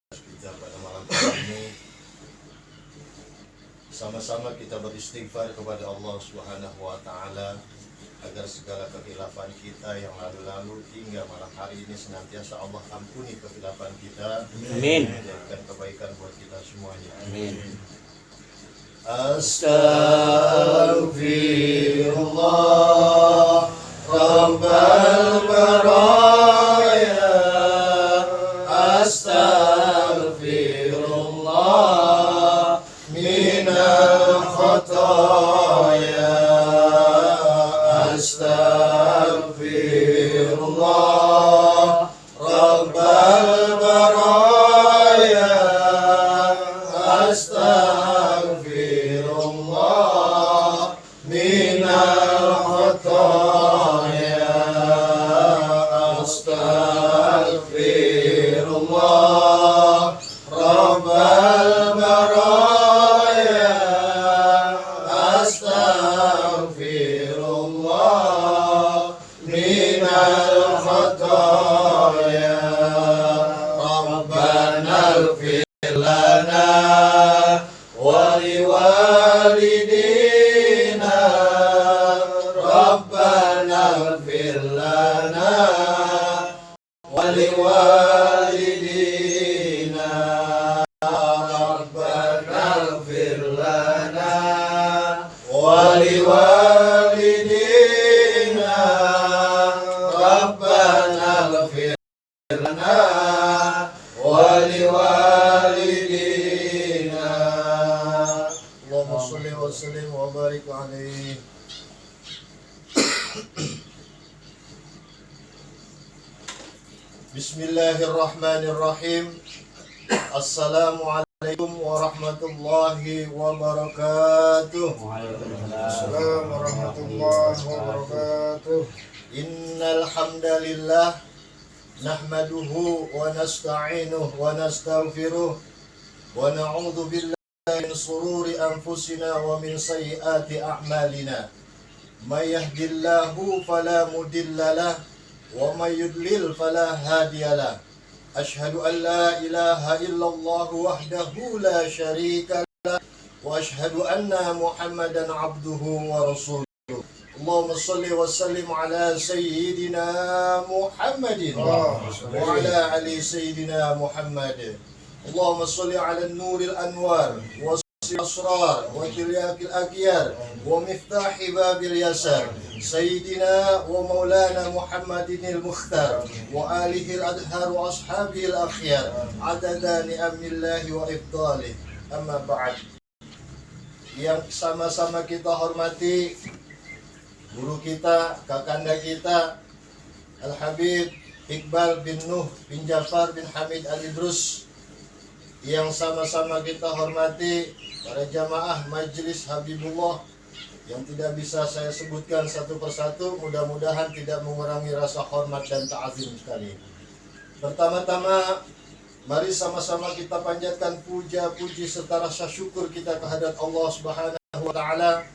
kita pada malam hari ini sama-sama kita beristighfar kepada Allah Subhanahu wa taala agar segala kekhilafan kita yang lalu-lalu hingga malam hari ini senantiasa Allah ampuni kekhilafan kita. Amin. Menjadikan kebaikan buat kita semuanya. Amin. Astaghfirullah Rabbal baraya. Astaghfirullah minal khataya. Astaghfirullah Rabbal baraya. Astaghfirullah minal khataya. Astaghfirullah Rabbal baraya. Astaghfirullah minal khataya. Rabbana ighfir lana wa liwalidina. Rabbana ighfir lana wa liwalidina. Rabbana ighfir lana wa liwalidina. Rabbana ighfir lana wa liwalidina. Allahumma shalli wa sallim wa barik alaihi. Bismillahirrahmanirrahim. Assalamualaikum warahmatullahi wabarakatuh. Waalaikumsalam warahmatullahi wabarakatuh. Innal hamdalillah nahmaduhu wa nasta'inuhu wa nastaghfiruh wa na'udzu billahi min shururi anfusina wa min sayyiati a'malina. May yahdihillahu fala mudilla lahu wa may yudlil fala hadiya lahu. Asyhadu an la ilaha illallah wahdahu la syarika lahu wa asyhadu anna Muhammadan abduhu wa rasuluh. Allahumma salli wa sallim ala sayyidina Muhammadin wa ala ali sayyidina Muhammad. Allahumma salli ala nuril anwar wa asrar wa tiryakil akhyar wa miftahi babil yasar sayyidina wa maulana Muhammadin al-mukhtar wa alihi al-adhar wa ashabihi al-akhyar adada ni'amillahi wa ifdalih. Amma ba'd. Yang sama-sama kita hormati guru kita, kakanda kita Al-Habib Iqbal bin Nuh bin Jafar bin Hamid Al-Idrus, yang sama-sama kita hormati para jamaah Majelis Habibullah yang tidak bisa saya sebutkan satu persatu, mudah-mudahan tidak mengurangi rasa hormat dan ta'zim sekali. Pertama-tama, mari sama-sama kita panjatkan puja-puji serta rasa syukur kita kehadirat Allah Subhanahu wa taala,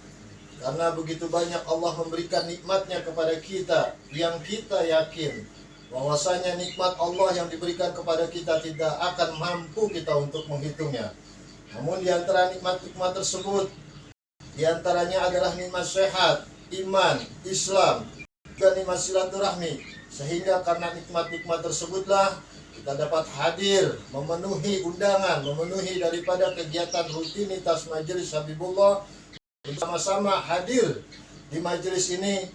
karena begitu banyak Allah memberikan nikmatnya kepada kita, yang kita yakin bahwasanya nikmat Allah yang diberikan kepada kita tidak akan mampu kita untuk menghitungnya. Namun di antara nikmat-nikmat tersebut, di antaranya adalah nikmat sehat, iman, Islam, dan nikmat silaturahmi. Sehingga karena nikmat-nikmat tersebutlah kita dapat hadir, memenuhi undangan, memenuhi daripada kegiatan rutinitas Majelis Habibullah, bersama-sama hadir di majelis ini,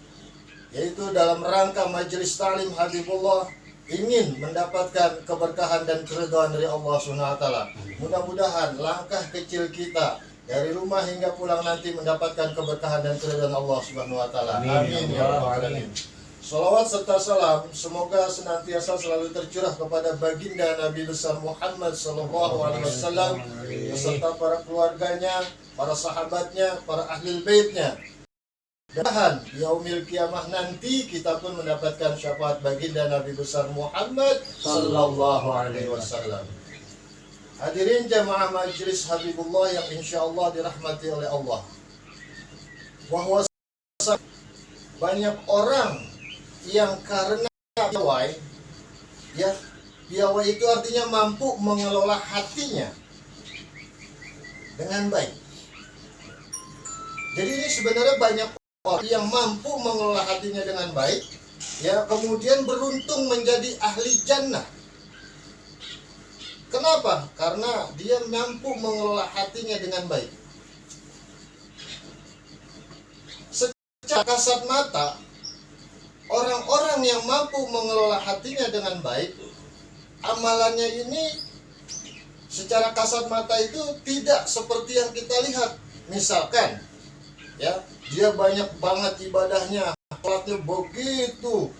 yaitu dalam rangka Majelis Ta'lim Habibullah, ingin mendapatkan keberkahan dan keridhaan dari Allah SWT. Mudah-mudahan langkah kecil kita dari rumah hingga pulang nanti mendapatkan keberkahan dan keridhaan Allah SWT. Amin ya rabbal alamin. Salawat serta salam semoga senantiasa selalu tercurah kepada baginda Nabi besar Muhammad SAW beserta para keluarganya, para sahabatnya, para ahli baitnya. Dan yaumil kiamah nanti kita pun mendapatkan syafaat baginda Nabi besar Muhammad sallallahu alaihi wasallam. Hadirin jamaah Majelis Habibullah yang insyaallah dirahmati oleh Allah. Bahwa banyak orang yang karena piawai ya Piawai itu artinya mampu mengelola hatinya dengan baik. Jadi ini sebenarnya banyak orang yang mampu mengelola hatinya dengan baik, ya, kemudian beruntung menjadi ahli jannah. Kenapa? Karena dia mampu mengelola hatinya dengan baik. Secara kasat mata, orang-orang yang mampu mengelola hatinya dengan baik, amalannya ini secara kasat mata itu tidak seperti yang kita lihat. Misalkan, ya, dia banyak banget ibadahnya, sholatnya begitu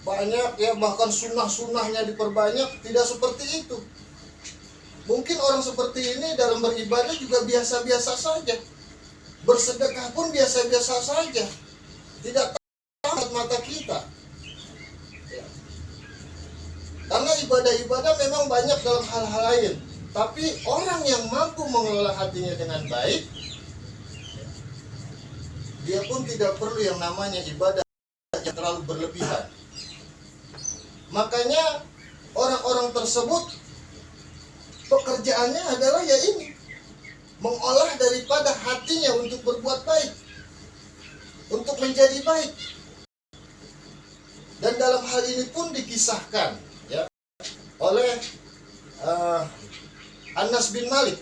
banyak, ya, bahkan sunnah-sunnahnya diperbanyak. Tidak seperti itu. Mungkin orang seperti ini dalam beribadah juga biasa-biasa saja, bersedekah pun biasa-biasa saja, tidak tahu mata kita, ya. Karena ibadah-ibadah memang banyak dalam hal-hal lain, tapi orang yang mampu mengelola hatinya dengan baik, dia pun tidak perlu yang namanya ibadah yang terlalu berlebihan. Makanya orang-orang tersebut pekerjaannya adalah ya ini, mengolah daripada hatinya untuk berbuat baik, untuk menjadi baik. Dan dalam hal ini pun dikisahkan, ya, oleh Anas bin Malik,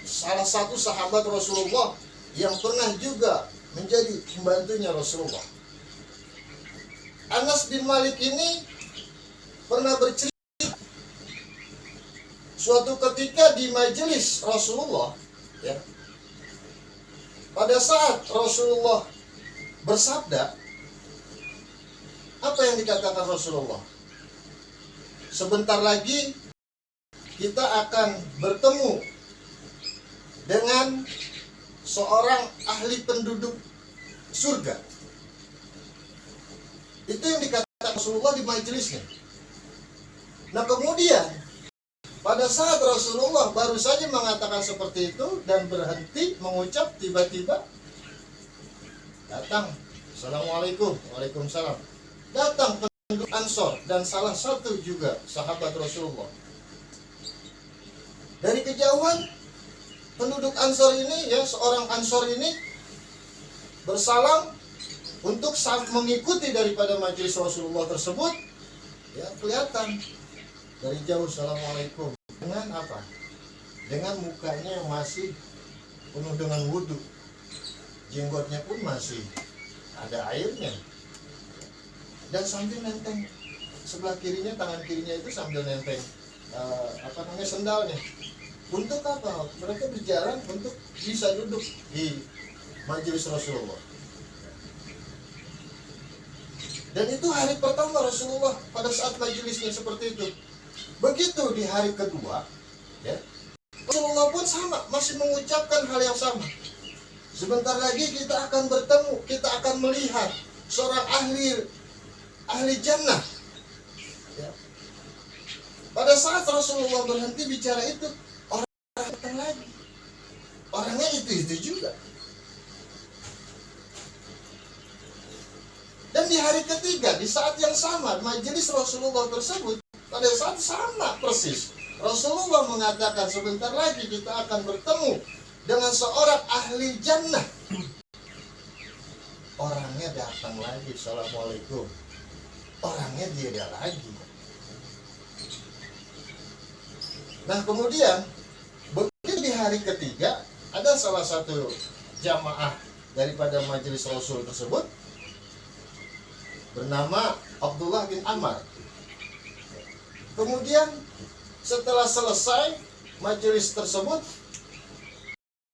salah satu sahabat Rasulullah yang pernah juga menjadi pembantunya Rasulullah. Anas bin Malik ini pernah bercerita suatu ketika di majelis Rasulullah, ya, pada saat Rasulullah bersabda, apa yang dikatakan Rasulullah? Sebentar lagi kita akan bertemu dengan seorang ahli penduduk surga. Itu yang dikatakan Rasulullah di majelisnya. Nah, kemudian pada saat Rasulullah baru saja mengatakan seperti itu dan berhenti mengucap, tiba-tiba datang, Assalamualaikum, Waalaikumsalam, datang penduduk Ansor dan salah satu juga sahabat Rasulullah. Dari kejauhan penduduk Ansor ini, ya, seorang Ansor ini bersalam untuk mengikuti daripada majelis Rasulullah tersebut, ya, kelihatan dari jauh, Assalamualaikum, dengan apa? Dengan mukanya yang masih penuh dengan wudhu, jenggotnya pun masih ada airnya, dan sambil nenteng sebelah kirinya, tangan kirinya itu sambil nenteng sendalnya. Untuk apa? Mereka berjalan untuk bisa duduk di majelis Rasulullah. Dan itu hari pertama Rasulullah pada saat majelisnya seperti itu. Begitu di hari kedua, ya, Rasulullah pun sama, masih mengucapkan hal yang sama. Sebentar lagi kita akan bertemu, kita akan melihat seorang ahli jannah, ya. Pada saat Rasulullah berhenti bicara itu, orang datang lagi. Orangnya itu juga. Dan di hari ketiga, di saat yang sama, majelis Rasulullah tersebut, pada saat sama persis, Rasulullah mengatakan sebentar lagi kita akan bertemu dengan seorang ahli jannah. Orangnya datang lagi, Assalamualaikum. Orangnya dia lagi. Nah, kemudian begitu di hari ketiga, ada salah satu jamaah daripada majelis Rasul tersebut bernama Abdullah bin Amr. Kemudian setelah selesai majelis tersebut,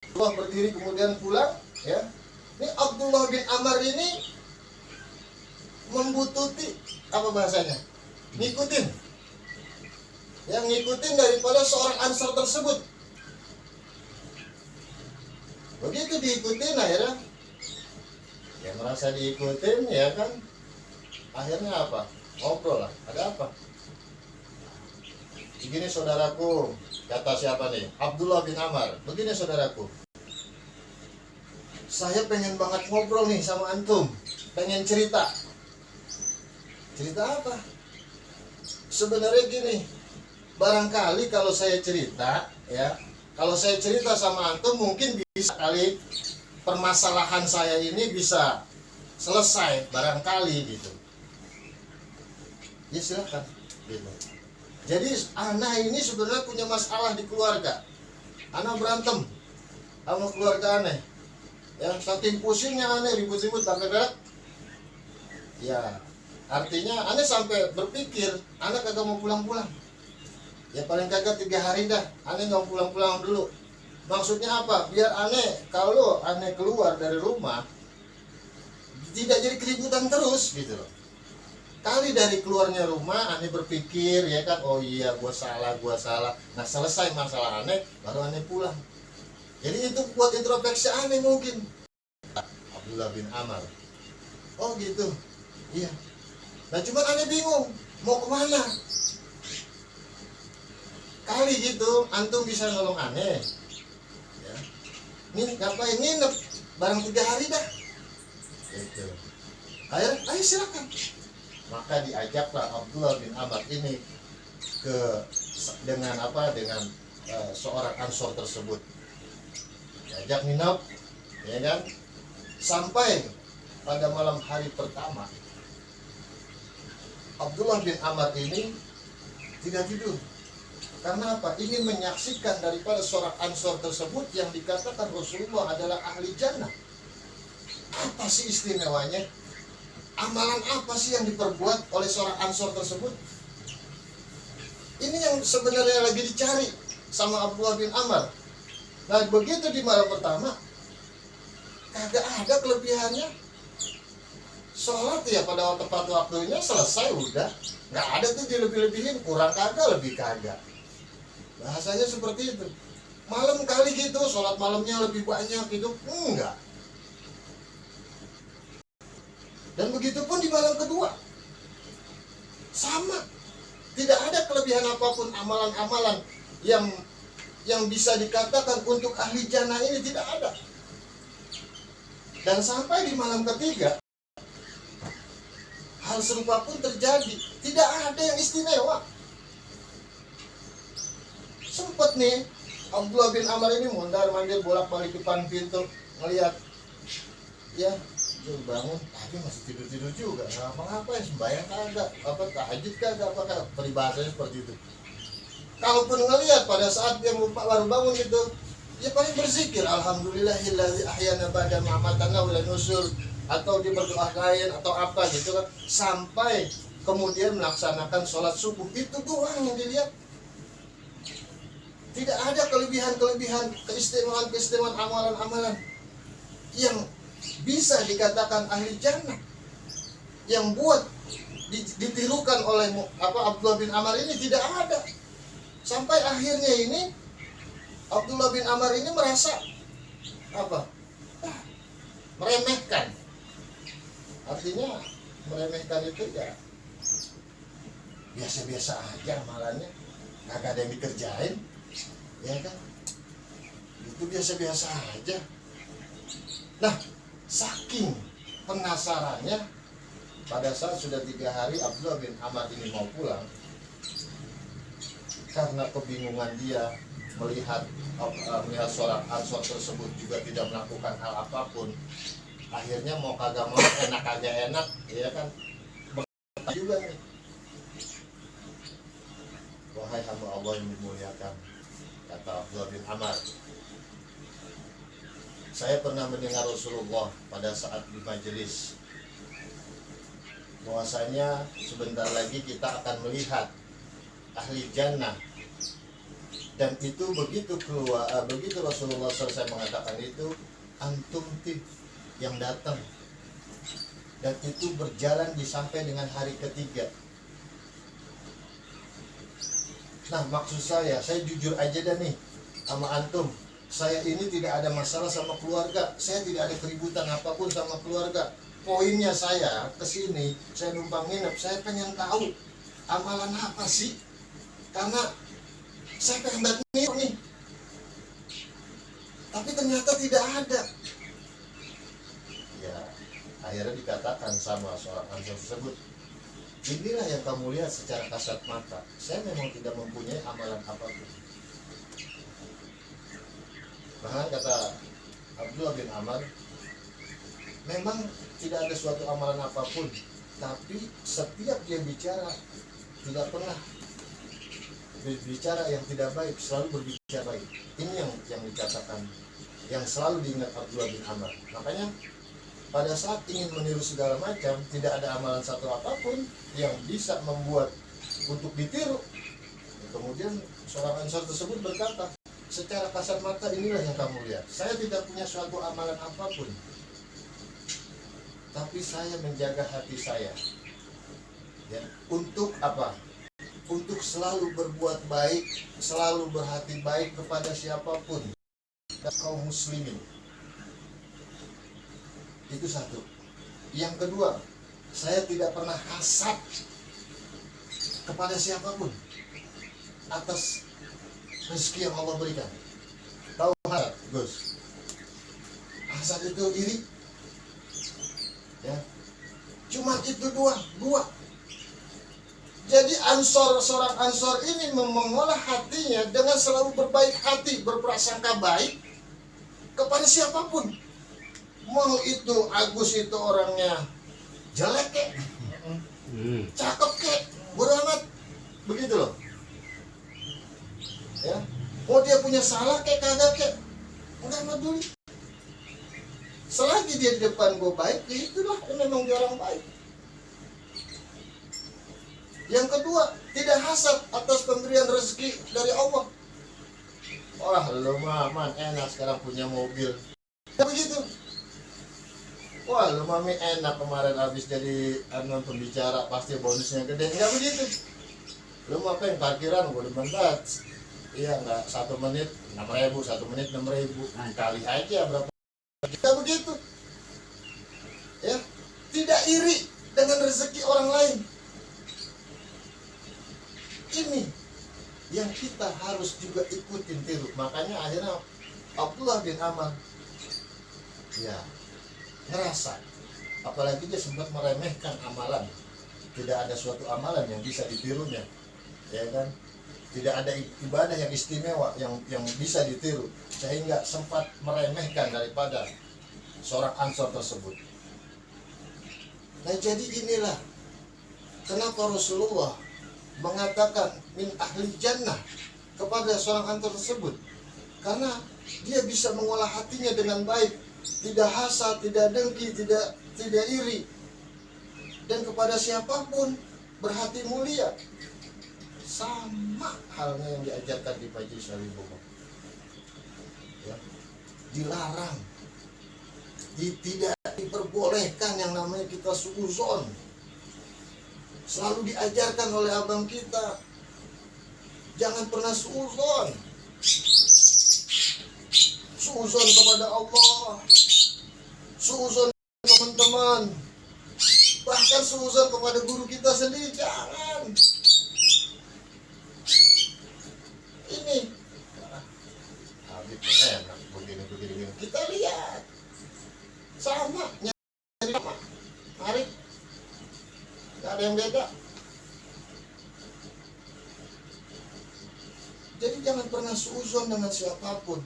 Abdullah berdiri kemudian pulang, ya. Ini Abdullah bin Amr ini membututi, apa bahasanya? Ngikutin. Yang ngikutin daripada seorang Ansar tersebut. Begitu diikutin, akhirnya ya merasa diikutin, ya kan. Akhirnya apa? Ngobrol lah, ada apa? Begini saudaraku, kata siapa nih? Abdullah bin Amr. Begini saudaraku, saya pengen banget ngobrol nih sama antum, pengen cerita. Cerita apa? sebenarnya gini, barangkali kalau saya cerita ya, kalau saya cerita sama antum mungkin bisa kali permasalahan saya ini bisa selesai barangkali gitu. Ya silakan gitu. Jadi anak ini sebenarnya punya masalah di keluarga. Anak berantem sama keluarga aneh. Ya, saking pusingnya aneh ribut-ribut sampai berak. Ya, artinya aneh sampai berpikir anak kagak mau pulang-pulang. Ya paling kagak 3 hari dah, aneh nggak pulang-pulang dulu. Maksudnya apa? Biar aneh kalau aneh keluar dari rumah tidak jadi keributan terus gitu loh. Kali dari keluarnya rumah aneh berpikir ya kan, oh iya gua salah. Nah selesai masalah aneh baru aneh pulang. Jadi itu buat introspeksi aneh mungkin. Abdullah bin Amr. Oh gitu. Iya. Nah cuman aneh bingung mau kemana. Kali gitu antum bisa nolong aneh. Ya. Nih ngapain nginep bareng 3 hari dah. Gitu. Ayo silakan. Maka diajaklah Abdullah bin Amr ini dengan seorang Ansor tersebut. Diajak nginep, ya kan? Sampai pada malam hari pertama, Abdullah bin Amr ini tidak tidur. Karena apa? Ingin menyaksikan daripada seorang Ansor tersebut yang dikatakan Rasulullah adalah ahli jannah. Apa sih istimewanya? Amalan apa sih yang diperbuat oleh seorang Ansor tersebut? Ini yang sebenarnya lagi dicari sama Abdullah bin Amr. Nah begitu di malam pertama, kagak ada kelebihannya. Sholat ya pada tepat waktunya selesai udah. Nggak ada tuh dilebih-lebihin, kurang kagak lebih kagak. Bahasanya seperti itu. Malam kali gitu, sholat malamnya lebih banyak gitu, enggak. Dan begitu pun di malam kedua sama, tidak ada kelebihan apapun amalan-amalan yang bisa dikatakan untuk ahli jannah ini tidak ada. Dan sampai di malam ketiga hal serupa pun terjadi, tidak ada yang istimewa. Sempet nih Abdullah bin Amr ini mondar-mandir bolak-balik depan pintu melihat, ya bangun tapi masih tidur juga, nggak apa-apa ya, sembahyang kagak, tahajud kagak, peribahasanya seperti itu. Kalaupun ngelihat pada saat dia baru bangun gitu, ya paling berzikir alhamdulillahilladzi ahyana ba'da ma amatana wa la nusyur, atau dia berdoa lain atau apa gitu kan, sampai kemudian melaksanakan sholat subuh. Itu doang yang dilihat. Tidak ada kelebihan-kelebihan, keistimewaan amalan-amalan yang bisa dikatakan ahli jannah, yang buat ditirukan oleh Abdullah bin Amr ini tidak ada. Sampai akhirnya ini Abdullah bin Amr ini merasa meremehkan. Artinya meremehkan itu ya biasa-biasa aja amalannya, kagak ada yang dikerjain, ya kan? Itu biasa-biasa aja. Nah, saking penasarannya, pada saat sudah 3 hari Abdullah bin Amr ini mau pulang, karena kebingungan dia melihat seorang Ansor tersebut juga tidak melakukan hal apapun, akhirnya mau kagak mau, enak kagak enak, ya kan, berkata juga nih, wahai hamba Allah yang dimuliakan, kata Abdullah bin Amr, saya pernah mendengar Rasulullah pada saat di majelis bahwasanya sebentar lagi kita akan melihat ahli jannah, dan itu begitu Rasulullah selesai mengatakan itu, antum yang datang, dan itu berjalan sampai dengan hari ketiga. Nah maksud saya jujur aja dah nih sama antum, saya ini tidak ada masalah sama keluarga, saya tidak ada keributan apapun sama keluarga. Poinnya saya kesini, saya numpang nginep, saya pengen tahu amalan apa sih, karena saya pengen banget nih, tapi ternyata tidak ada. Ya akhirnya dikatakan sama seorang Ansor tersebut, inilah yang kamu lihat secara kasat mata. Saya memang tidak mempunyai amalan apapun. Bahkan kata Abdullah bin Amr, memang tidak ada suatu amalan apapun, tapi setiap dia bicara tidak pernah berbicara yang tidak baik, selalu berbicara baik. Ini yang dikatakan, yang selalu diingat Abdullah bin Amr. Makanya pada saat ingin meniru segala macam, tidak ada amalan satu apapun yang bisa membuat untuk ditiru. Kemudian seorang Ansar tersebut berkata, secara kasat mata inilah yang kamu lihat. Saya tidak punya suatu amalan apapun, tapi saya menjaga hati saya. Ya, untuk apa? Untuk selalu berbuat baik, selalu berhati baik kepada siapapun dan kaum muslimin. Itu satu. Yang kedua, saya tidak pernah hasad kepada siapapun atas rezeki yang Allah berikan. Tahu hasad, Gus? Hasad itu iri. Ya. Cuma itu dua. Jadi seorang Ansor ini mengolah hatinya dengan selalu berbaik hati, berprasangka baik kepada siapapun. Mau itu Agus itu orangnya jelek kek, cakep kek, bodo amat, begitu loh. Ya, mau dia punya salah kek, kagak kek, enggak peduli. Selagi dia di depan gue baik, ya itulah memang dia orang baik. Yang kedua, tidak hasad atas pemberian rezeki dari Allah. Wah, lu mah enak sekarang punya mobil. Ya begitu. Wah, lu mami enak kemarin habis jadi pembicara, pasti bonusnya gede. Enggak begitu. Lu mah pengen parkiran gue demen banget. Iya, enggak 1 menit 6.000, 1 menit 6.000. Kali aja berapa. Enggak begitu. Ya, tidak iri dengan rezeki orang lain. Ini yang kita harus juga ikutin tiru. Makanya akhirnya Abdullah bin Amr ya ngerasa, apalagi dia sempat meremehkan amalan. Tidak ada suatu amalan yang bisa ditirunya, ya kan? Tidak ada ibadah yang istimewa yang bisa ditiru, sehingga sempat meremehkan daripada seorang Ansor tersebut. Nah, jadi inilah kenapa Rasulullah mengatakan min ahli jannah kepada seorang Ansor tersebut, karena dia bisa mengolah hatinya dengan baik, tidak hasad, tidak dengki, tidak iri, dan kepada siapapun berhati mulia, sama halnya yang diajarkan di Majelis Al-Ulama. Ya, dilarang, tidak diperbolehkan yang namanya kita suuzon. Selalu diajarkan oleh abang kita, jangan pernah suuzon. Suuzon kepada Allah, suuzon teman-teman, bahkan suuzon kepada guru kita sendiri, jangan. Ini Habib enak begini. Kita lihat sama, nyari sama, mari. Gak ada yang beda. Jadi jangan pernah suuzon dengan siapapun.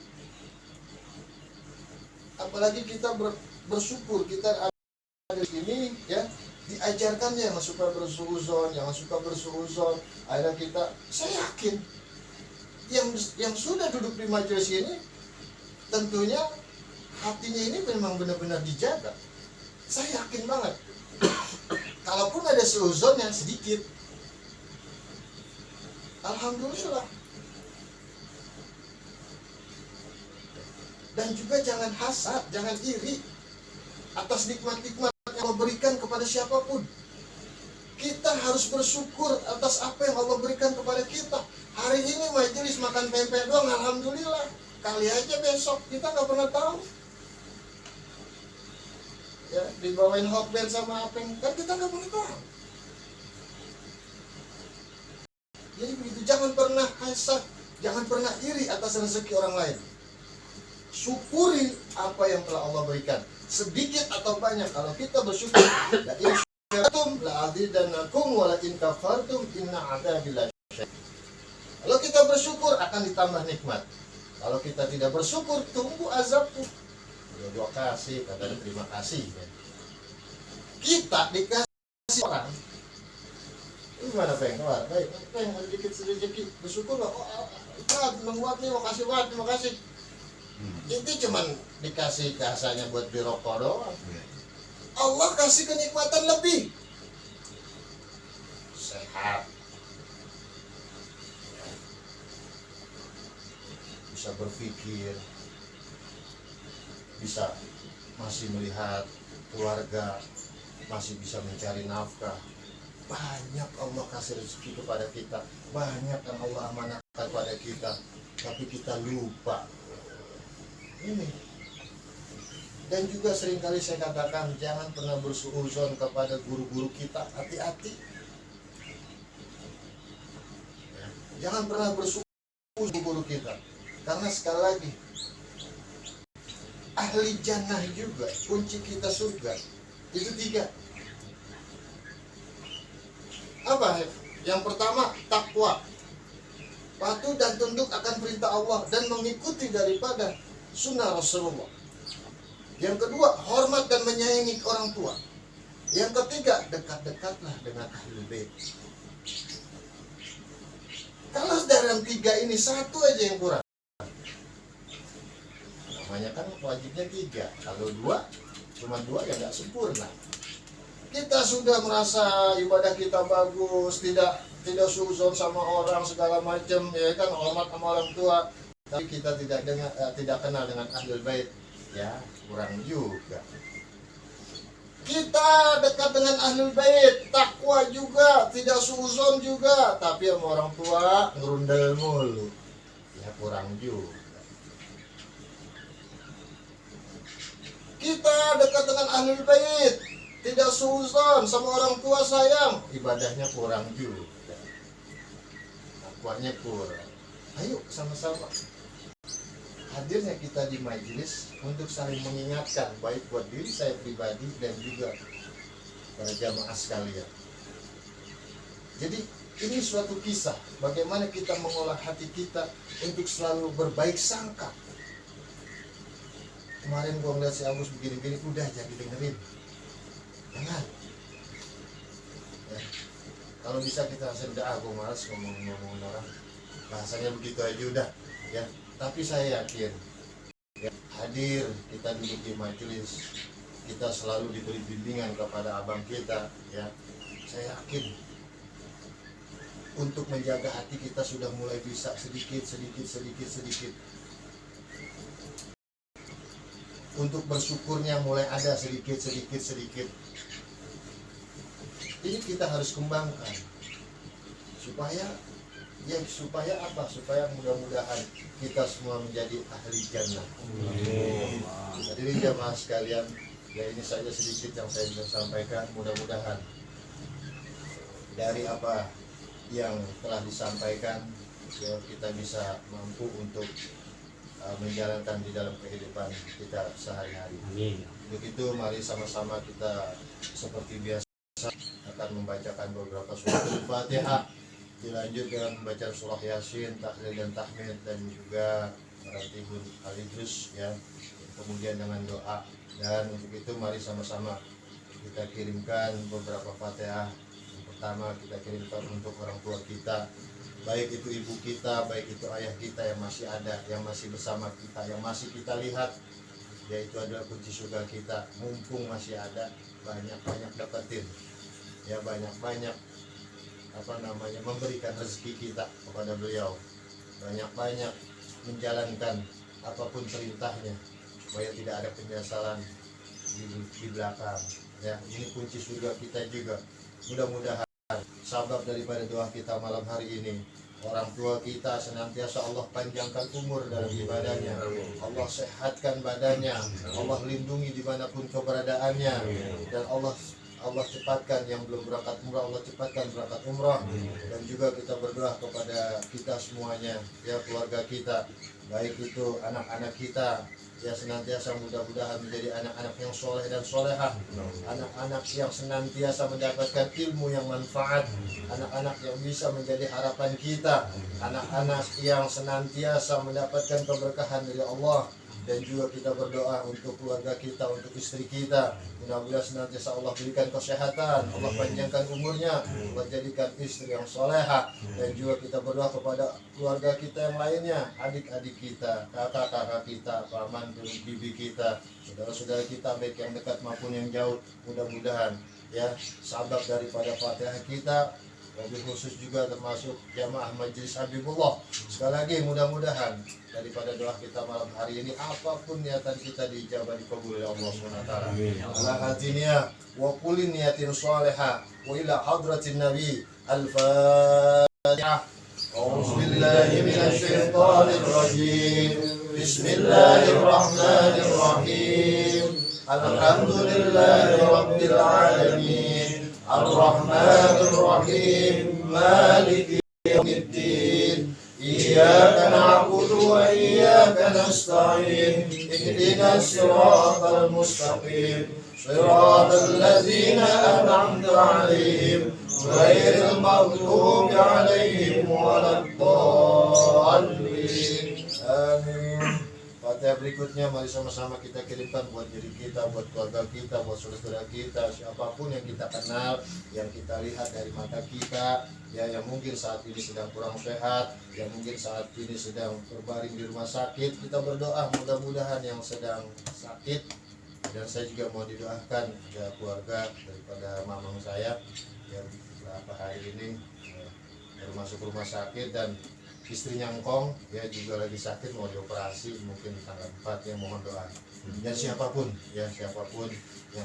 Apalagi kita bersyukur kita ada di sini, ya, diajarkan jangan suka bersuuzon, jangan suka bersuuzon. Akhirnya kita, saya yakin yang sudah duduk di majelis ini tentunya hatinya ini memang benar-benar dijaga. Saya yakin banget. Kalaupun ada seuzon yang sedikit, alhamdulillah. Dan juga jangan hasad, jangan iri atas nikmat-nikmat yang Allah berikan kepada siapapun. Kita harus bersyukur atas apa yang Allah berikan kepada kita. Hari ini majelis makan pempek doang, alhamdulillah. Kali aja besok, kita nggak pernah tahu. Ya, dibawain hotband sama apa kan kita nggak pernah tahu. Jadi begitu, jangan pernah hasad, jangan pernah iri atas rezeki orang lain. Syukuri apa yang telah Allah berikan, sedikit atau banyak. Kalau kita bersyukur, ya syakartum la'azidannakum wa la in kafartum inna 'adzabi lasyadid. Kalau kita bersyukur akan ditambah nikmat. Kalau kita tidak bersyukur tunggu azabku. Dua kasih, kata terima kasih. Kita dikasih orang. Gimana pengen keluar? Baik, pengen ada dikit sedikit bersyukur lah. Oh, menguat nih, makasih banget, terima kasih. Itu cuman dikasih kasanya buat beli rokok doang. Allah kasih kenikmatan lebih. Sehat. Bisa berpikir. Bisa masih melihat keluarga. Masih bisa mencari nafkah. Banyak Allah kasih rezeki kepada kita. Banyak yang Allah amanahkan kepada kita. Tapi kita lupa. Ini. Dan juga seringkali saya katakan, jangan pernah bersuuzon kepada guru-guru kita. Hati-hati. Jangan pernah bersuuzon guru kita. Karena sekali lagi, ahli jannah juga, kunci kita surga. Itu 3. Apa? Yang pertama, takwa. Patuh dan tunduk akan perintah Allah dan mengikuti daripada sunnah Rasulullah. Yang kedua, hormat dan menyayangi orang tua. Yang ketiga, dekat-dekatlah dengan ahlul bait. Kalau dalam 3 ini satu aja yang kurang, namanya kan wajibnya 3. Kalau 2, cuma 2 ya nggak sempurna. Kita sudah merasa ibadah kita bagus, tidak suzon sama orang segala macam, ya kan, hormat sama orang tua. Tapi kita tidak kenal dengan ahlul bait, ya kurang juga. Kita dekat dengan ahlul bait, takwa juga, tidak suzon juga, tapi sama orang tua ngerundel mulu, ya kurang juga. Kita dekat dengan ahlul bait, tidak suzon sama orang tua sayang, ibadahnya kurang juga, takwanya kurang. Ayo sama-sama hadirnya kita di majelis untuk saling mengingatkan, baik buat diri saya pribadi dan juga para jamaah sekalian. Jadi ini suatu kisah bagaimana kita mengolah hati kita untuk selalu berbaik sangka. Kemarin gua ngeliat si Agus begini-begini, udah jadi dengerin. Jangan. Ya. Kalau bisa kita sedekah, gua malas ngomong orang. Bahasanya begitu aja udah, ya. Tapi saya yakin, ya, hadir kita duduk di majelis, kita selalu diberi bimbingan kepada abang kita, ya. Saya yakin untuk menjaga hati kita sudah mulai bisa sedikit. Untuk bersyukurnya mulai ada sedikit. Ini kita harus kembangkan supaya apa? Supaya mudah-mudahan kita semua menjadi ahli jannah. Hadirin jamaah sekalian, ya ini saja sedikit yang saya bisa sampaikan. Mudah-mudahan dari apa yang telah disampaikan, ya, kita bisa mampu untuk menjalankan di dalam kehidupan kita sehari-hari. Begitu, mari sama-sama kita seperti biasa akan membacakan beberapa surat Al-Fatihah, dilanjut dengan membaca surah Yasin, tahlil dan tahmid, dan juga meratibul al-idrus, ya. Kemudian dengan doa. Dan untuk itu mari sama-sama kita kirimkan beberapa Fatihah. Yang pertama kita kirimkan untuk orang tua kita, baik itu ibu kita, baik itu ayah kita yang masih ada, yang masih bersama kita, yang masih kita lihat, yaitu adalah kunci surga kita. Mumpung masih ada, banyak-banyak dapetin, ya, banyak-banyak memberikan rezeki kita kepada beliau, banyak-banyak menjalankan apapun perintahnya, supaya tidak ada penyesalan di belakang, ya. Ini kunci surga kita juga. Mudah-mudahan sabab daripada doa kita malam hari ini, orang tua kita senantiasa Allah panjangkan umur dalam ibadahnya, Allah sehatkan badannya, Allah lindungi dimanapun keberadaannya, dan Allah Allah cepatkan, yang belum berangkat umrah Allah cepatkan berangkat umrah. Dan juga kita berdoa kepada kita semuanya, ya keluarga kita, baik itu anak-anak kita, ya senantiasa mudah-mudahan menjadi anak-anak yang soleh dan solehah, anak-anak yang senantiasa mendapatkan ilmu yang manfaat, anak-anak yang bisa menjadi harapan kita, anak-anak yang senantiasa mendapatkan keberkahan dari Allah. Dan juga kita berdoa untuk keluarga kita, untuk istri kita, mudah-mudahan senantiasa Allah berikan kesehatan, Allah panjangkan umurnya, Allah jadikan istri yang soleha. Dan juga kita berdoa kepada keluarga kita yang lainnya, adik-adik kita, kakak-kakak kita, paman, bibi kita, saudara-saudara kita baik yang dekat maupun yang jauh, mudah-mudahan ya sabab daripada Fatihah kita, lebih khusus juga termasuk jamaah Majelis Habibullah. Sekali lagi mudah-mudahan daripada doa kita malam hari ini, apapun niatan kita dijabah, dikabul oleh Allah SWT. Ala hatinya wa kulli niyatin salihah wa ila hadratin nabi al-fatihah. A'udzu billahi minasy syaithanir rajim. Bismillahirrahmanirrahim. Alhamdulillahi rabbil alamin. Ar-Rahmanir Rahim, Maliki Yawmiddin. Iyyaka na'budu wa iyyaka nasta'in. Ihdinas siratal mustaqim. Siratal ladzina an'amta 'alaihim ghairil maghdubi 'alaihim waladdallin. Amin. Fatihah berikutnya mari sama-sama kita kirimkan buat diri kita, buat keluarga kita, buat saudara-saudara kita, siapapun yang kita kenal, yang kita lihat dari mata kita, ya yang mungkin saat ini sedang kurang sehat, yang mungkin saat ini sedang berbaring di rumah sakit. Kita berdoa mudah-mudahan yang sedang sakit, dan saya juga mau didoakan ya keluarga daripada mamang saya yang beberapa hari ini baru masuk rumah sakit, dan istrinya Ngkong ya juga lagi sakit, mau dioperasi mungkin tanggal 4 ya, mohon doa. Dan siapapun yang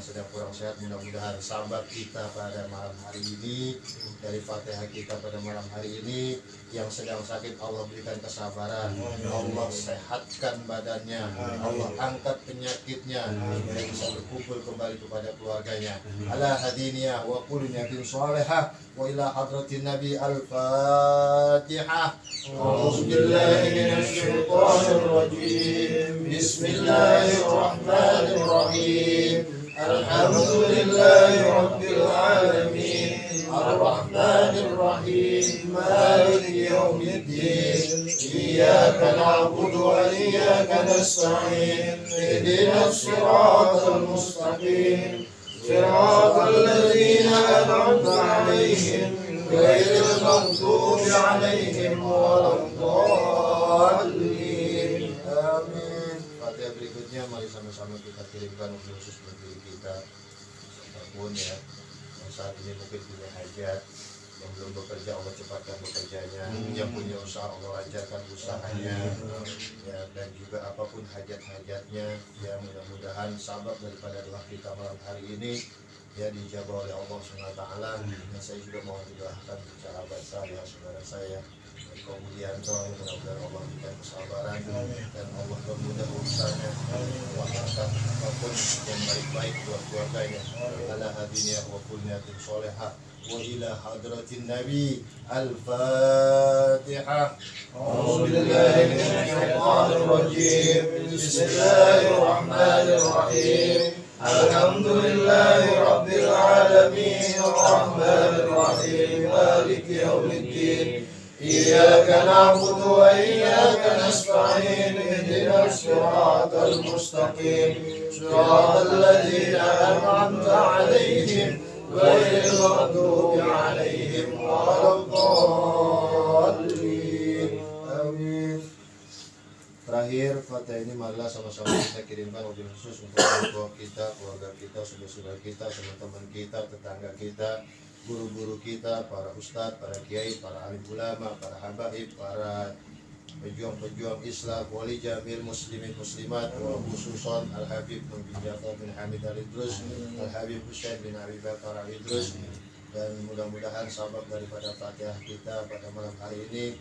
sedang kurang sehat, mudah-mudahan sahabat kita pada malam hari ini, dari Fatihah kita pada malam hari ini, yang sedang sakit Allah berikan kesabaran, Allah sehatkan badannya, Allah angkat penyakitnya, dan bisa berkumpul kembali kepada keluarganya. Ala hadiniya wa kulli niyatin shalihah wa ila hadratin nabi al-fatihah. A'udzu billahi minasy syaithanir rajim. Bismillahirrahmanirrahim. Alhamdulillahi rabbil alamin. Ar-Rahmanir Rahim. Maliki yawmiddin. Iyyaka na'budu wa iyyaka nasta'in. Ihdinas siratal mustaqim. Siratal ladzina an'amta 'alaihim ghairil maghdubi 'alaihim waladdallin. Amin. Fatihah berikutnya mari sama-sama kita kirimkan khusus buat diri kita, siapapun ya yang saat ini mungkin punya hajat, yang belum bekerja Allah cepatkan bekerjanya, yang punya usaha Allah lancarkan usahanya, ya, dan juga apapun hajat-hajatnya, ya mudah-mudahan sabab daripada doa kita malam hari ini ya dijabah oleh Allah SWT. Dan saya juga mau didoakan sahabat saya, saudara saya Eko Budianto, mudah-mudahan Allah berikan kesabaran dan Allah memudahkan urusannya, Allah angkat apapun yang baik-baik buat keluarganya. Ala hadiniya wa kulniyatin sholihah wa ila hadratin nabi al-fatihah. A'udzu billahi minasy syaithanir rajim. Bismillahirrahmanirrahim. Alhamdulillahi rabbil alamin. Ar-Rahmanir Rahim. Maliki yawmiddin. Iyyaka na'budu wa iyyaka nasta'in. Ihdinas siratal mustaqim. Siratal ladzina an'amta 'alaihim ghairil maghdubi 'alaihim waladdallin. Amin. Terakhir, Fatihah ini marilah sama-sama kita kirimkan wabil khusus untuk keluarga kita, saudara-saudara kita, teman-teman kita, tetangga kita, guru-guru kita, para ustadz, para kiai, para alim ulama, para habaib, para pejuang-pejuang Islam, wali jamil muslimin muslimat, wa khususon Al-Habib bin Ja'far bin Hamid Al-Idrus, Al-Habib Husain bin Abi Bakar Al-Idrus. Dan mudah-mudahan sabab daripada Fatihah kita pada malam hari ini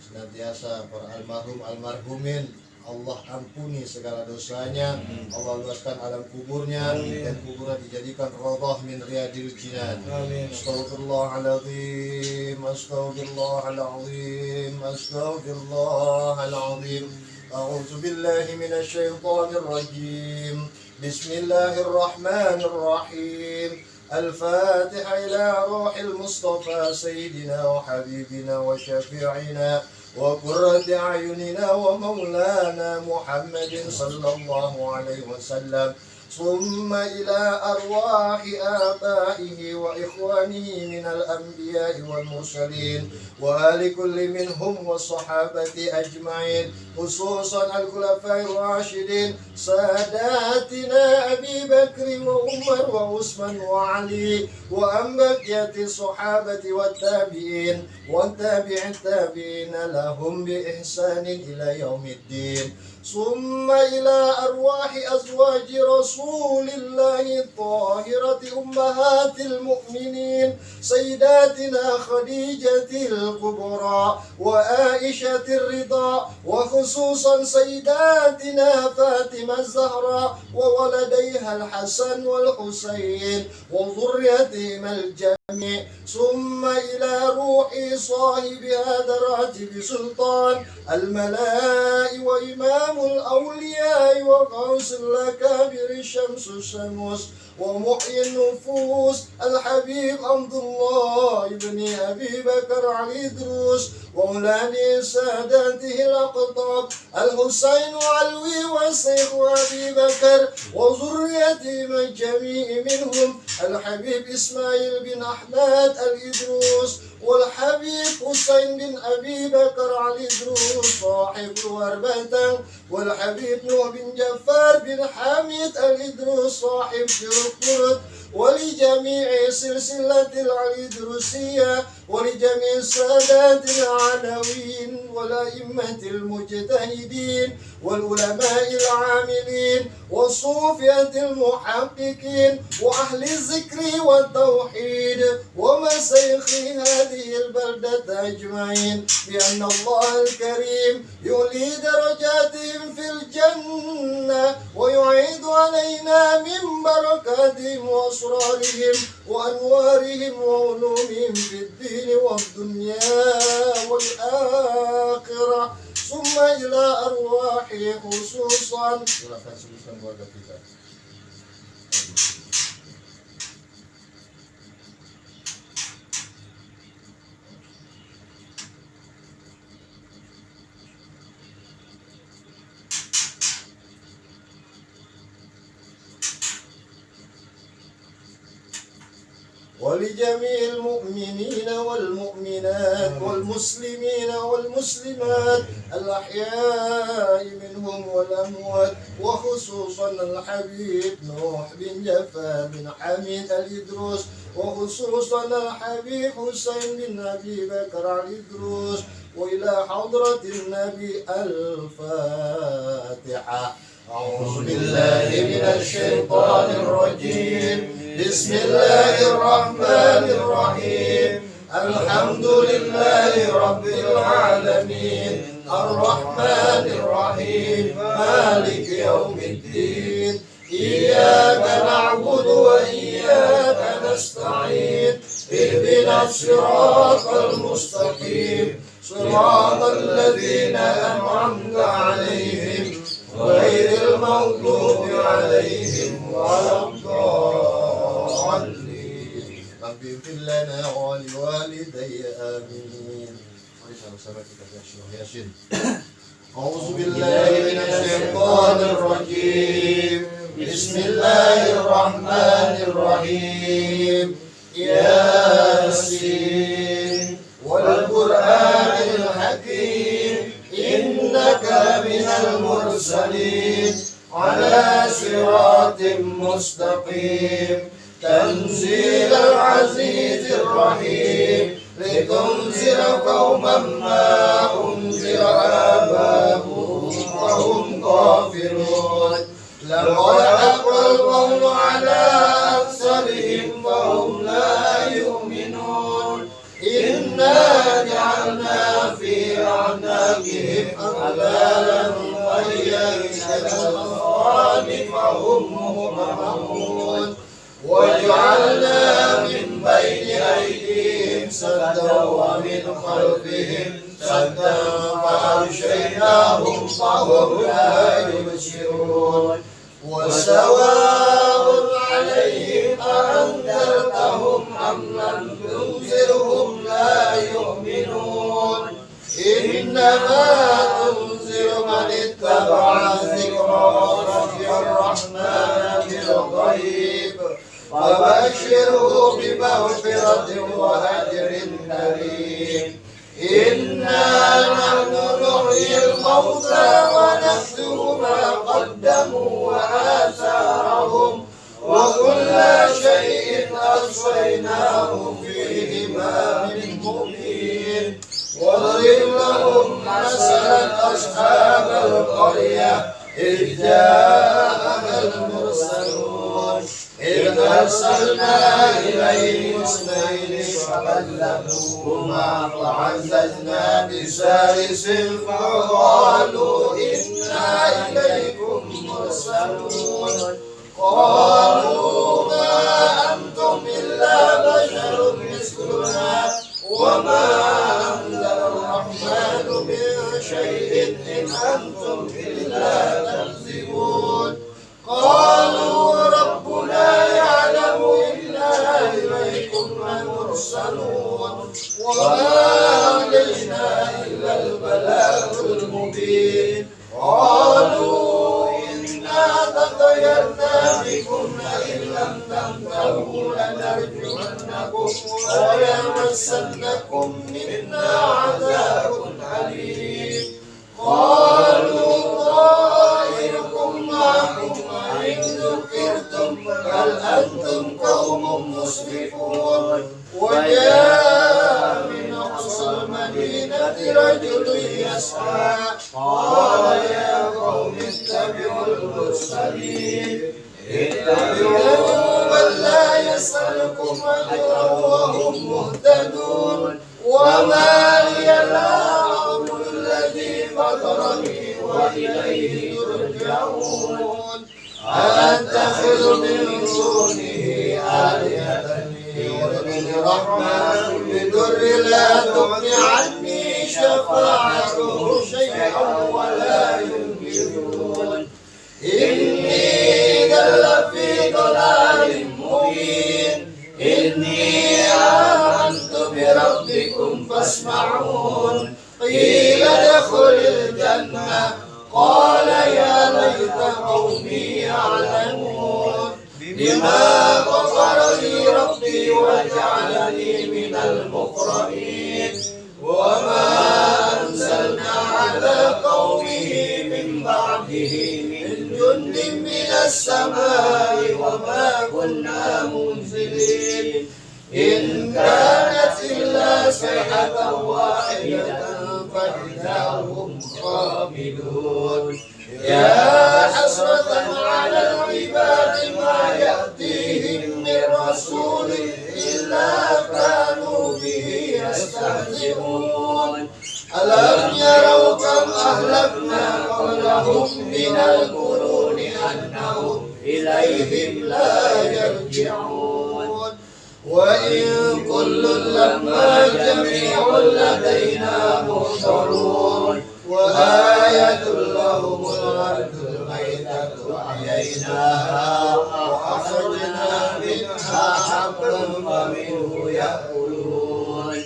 senantiasa para almarhumin Allah ampuni segala dosanya, Allah luaskan alam kuburnya, dan kuburnya dijadikan raudhah min riyadil jinan. Astaghfirullahaladzim, astaghfirullahaladzim, astaghfirullahaladzim. A'udzu billahi minasy syaithanir rajim. Bismillahirrahmanirrahim. Al-Fatihah ila ruhil Mustafa Sayyidina wa Habibina wa Syafi'ina wa qurrati a'yunina wa maulana Muhammadin sallallahu alaihi wasallam. ثم إلى أرواح آبائه وإخوانه من الأنبياء والمرسلين وآل كل منهم والصحابة أجمعين، خصوصا الخلفاء الراشدين ساداتنا أبي بكر وعمر وعثمان وعلي، وأن بقية الصحابة والتابعين والتابع التابعين لهم بإحسان إلى يوم الدين. ثم إلى أرواح أزواج رسول الله الطاهرة أمهات المؤمنين سيداتنا خديجة الكبرى وعائشة الرضا، وخصوصا سيداتنا فاطمة الزهراء وولديها الحسن والحسين وذريتهم الجميع. ثم إلى روح صاحب هذا الراتب سلطان الملاء وإمام الأولياء وغوث الأكابر الشمس الشمس ومحيي النفوس الحبيب عبد الله بن أبي بكر علي دروس ومولاني ساداته الأقطاب الحسين علوي والشيخ أبي بكر وذريتهم الجميع منهم الحبيب إسماعيل بن أحمد الإدروس والحبيب حسين بن أبي بكر علي دروس صاحب الوربتان، والحبيب نوح بن جفار بن حميد الإدروس صاحب جرقرد، ولجميع سلسلة العليدروسية ولجميع السادات العلويين والأئمة المجتهدين والعلماء العاملين والصوفية المحققين وأهل الذكر والتوحيد ومشايخ هذه البلدة أجمعين، بأن الله الكريم يعلي درجاتهم في الجنة ويعيد علينا من بركاتهم وأسرارهم وأنوارهم وعلومهم في الدين والدنيا والآخرة. ثم إلى أرواح خصوصا ولجميع المؤمنين والمؤمنات والمسلمين والمسلمات الأحياء منهم والأموات، وخصوصا الحبيب نوح بن جفار بن حميد الإدروس، وخصوصا الحبيب حسين بن أبي بكر الإدروس، وإلى حضرة النبي الفاتحة. أعوذ بالله من الشيطان الرجيم. بسم الله الرحمن الرحيم. الحمد لله رب العالمين الرحمن الرحيم مالك يوم الدين. إياك نعبد وإياك نستعين. اهدنا الصراط المستقيم صراط الذين أنعمت عليهم غير المغضوب عليهم ولا الضالين. رب اغفر لنا ولوالدي آمين. أعوذ بالله من الشيطان الرجيم. بسم الله الرحمن الرحيم. ياسين والقرآن الحكيم إنك من المرسلين على صراط مستقيم. تنزيل العزيز الرحيم لتنذر قوما ما أنذر آباؤهم وهم غافلون. لقد حق القول على أكثرهم فهم لا يؤمنون. إنا جعلنا في أعناقهم أغلالا أحييت الأطفال فهم مهرمون وجعلنا من بين أيديهم سدا ومن خلفهم سدا فأغشيناهم فهم لا يبصرون وسواء عليهم أأنذرتهم أم لم تنذرهم لا يؤمنون إنما تنذر من اتبع الذكر وخشي الرحمن بالغيب فبشره بمغفرة وأجر كريم إنا نحن نحيي الموتى ونكتب ما قدموا وآثارهم وكل شيء أحصيناه في إمام مبين واضرب لهم مثلا أصحاب القرية إذ جاءها المرسلون إذ أرسلنا إليهم اثنين فكذبوهما فعززنا بثالث فقالوا إنا إليكم مرسلون قالوا ما أنتم إلا بشر مثلنا وما أنزل الرحمن من شيء إن أنتم إلا تكذبون قالوا ربنا يعلم إنا إليكم لمرسلون وما علينا إلا البلاغ المبين قالوا إنا تطيرنا بكم لئن لم تنتهوا لنرجمنكم وليمسنكم منا عذاب أليم قالوا طائركم معكم وإن ذكرتم بل أنتم قوم مسرفون وجاء من أقصى المدينة رجل يسعى قال يا قوم اتبعوا المرسلين اتبعوا من لا يسألكم أجرا وهم مهتدون وما لي لا أعبد الذي فطرني وإليه ترجعون أأتخذ من دونه آلهة يردني الرحمن بضر لا تغن عني شفاعتهم شيئا ولا ينقذون إني إذا لفي ضلال مبين إني آمنت بربكم فاسمعون قيل ادخل الجنة قال يا ليت قومي يعلمون بما غفر لي ربي وجعلني من المكرمين وما أنزلنا على قومه من بعده من جند من السماء وما كنا منزلين إن كانت إلا صيحة واحدة فإذا هم خامدون يا حسرة على العباد ما يأتيهم من رسول إلا كانوا به يستهزئون ألم يروا كم أهلكنا قبلهم من القرون أنهم إليهم لا يرجعون وإن كل لما جميع لدينا محضرون وآية لهم الأرض الميتة أحييناها وأخرجنا منها حبا فمنه يأكلون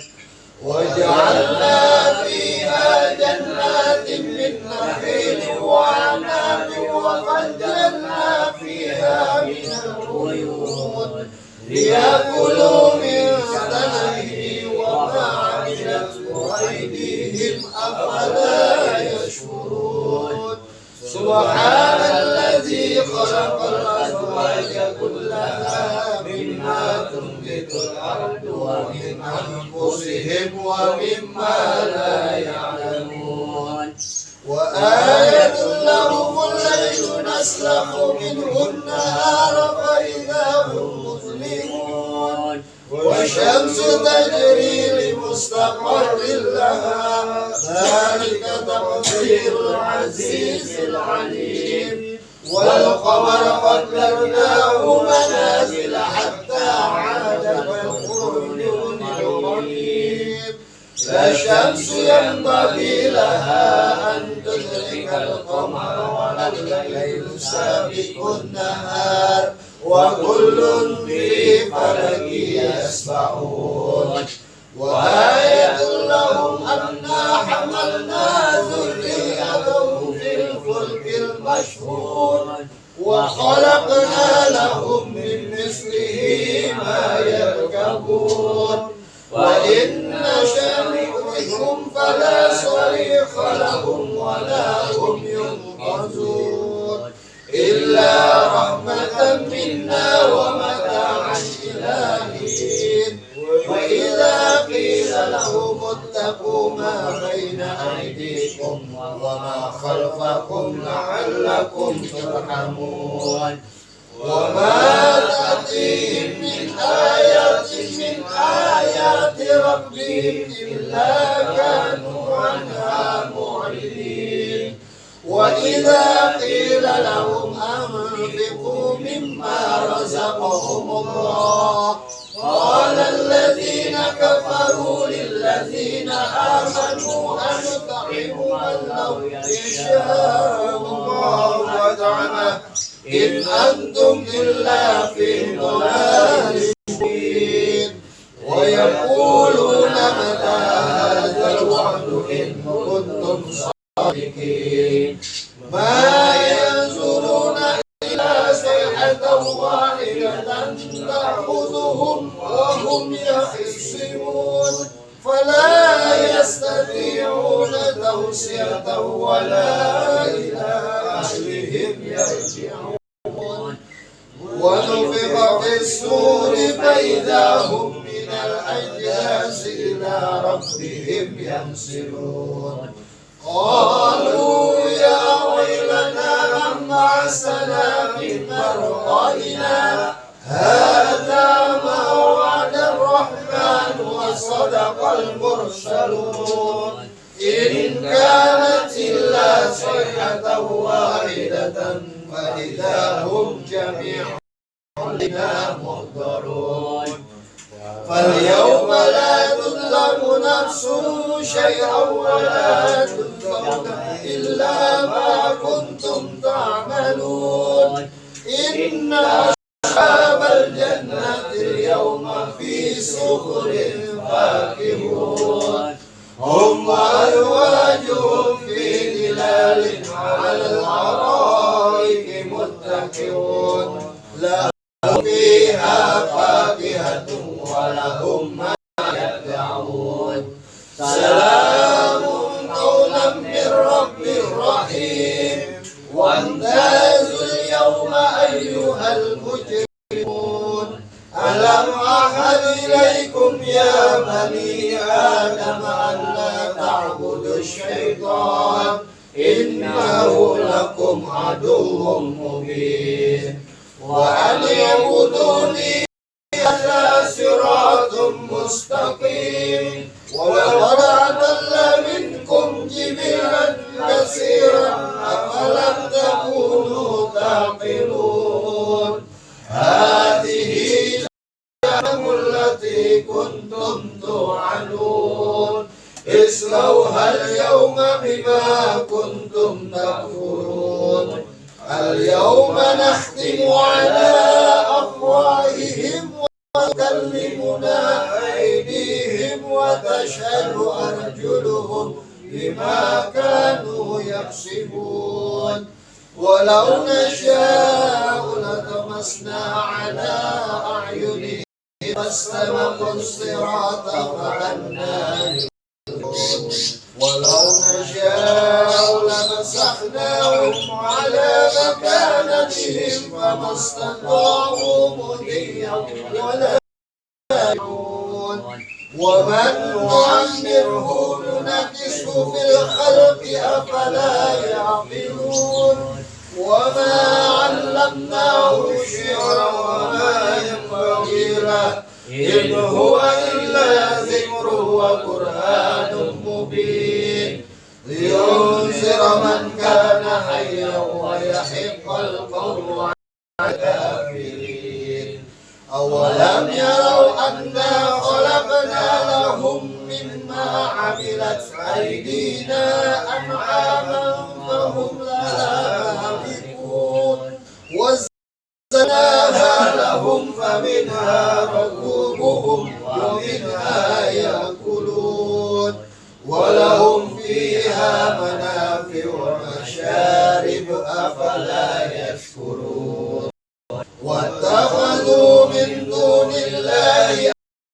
وجعلنا فيها جنات من نخيل وعناب وفجرنا فيها من العيون ليأكلوا من ثمره وما عملته أيديهم أفلا يشكرون سبحان الذي خلق الأزواج كلها مما تنبت الأرض ومن أنفسهم ومما لا يعلمون وآية لهم الليل نسلخ منه النهار فإذا هم مظلمون والشمس تجري لمستقر لها ذلك تقدير العزيز العزيز العليم والقمر قدرناه منازل حتى عاد كالقرون العظيم لا الشمس ينبغي لها أن تدرك القمر ولا الليل سابق النهار وكل في فلك يسبحون وآية لهم أنا حملنا ذريتهم في الفلك المشحون وخلقنا لهم من مثله ما يركبون وإن نشأ نغرقهم فلا صريخ لهم ولا هم ينقذون إلا رحمة منا ومتاعا إلى حين وإذا قيل لهم اتقوا ما بين أيديكم وما خلفكم لعلكم ترحمون وما تأتيهم من آيات من آيات ربهم إلا كانوا عنها معرضين وإذا قيل لهم أنفقوا مما رزقهم الله قال الذين كفروا للذين آمنوا أنطعم من لو يشاء الله وطعمه إن أنتم إلا في ضلال مبين ويقولون متى هذا الوعد إن كنتم صادقين ما ينظرون إلا صيحة واحدة تأخذهم وهم يخصمون فلا يستطيعون توصية ولا إلى أهلهم يرجعون ونفخ في الصور فإذا هم من الأجداث إلى ربهم ينسلون قالوا يا ويلنا من بعثنا من مرقدنا هذا ما وعد الرحمن وصدق المرسلون إن كانت إلا صيحة واحدة فإذا هم جميع لنا محضرون فاليوم لا تظلم نفس شيئا ولا تجزون إلا ما كنتم تعملون إن أصحاب الجنة اليوم في سرر فاكهون هم وأزواجهم في ظلال على الأرائك متكئون لهم فيها فاكهة ولهم ما يدعون سلام قولا من رب رحيم وامتازوا اليوم أيها المجرمون ألم أعهد إليكم يا بني آدم أن لا تعبدوا الشيطان إنه لكم عدو مبين وأن يعبدوني هذا صراط مستقيم ولقد أضل منكم جبلا كثيرا أفلم تكونوا تعقلون هذه جهنم التي كنتم توعدون اصلوها اليوم بما كنتم تكفرون اليوم نختم على أفواههم وتكلمنا أيديهم وتشهد أرجلهم بما كانوا يكسبون ولو نشاء لطمسنا على أعينهم فاستبقوا الصراط فأنى يبصرون ولو نشاء لمسخناهم على مكانتهم فما استطاعوا مضيا ولا يعون ومن نعمره ننكسه في الخلق أفلا يعقلون وما علمناه الشعر وما ينبغي له إن هو إلا ذكر وقرآن مبين لينذر من كان الكافرين أولم يروا أنا خلقنا لهم مما عملت أيدينا أنعاما فهم لها مالكون وزناها لهم فمنها ركوبهم ومنها يأكلون ولهم فيها منافع ومشارب أفلا يشكرون واتخذوا من دون الله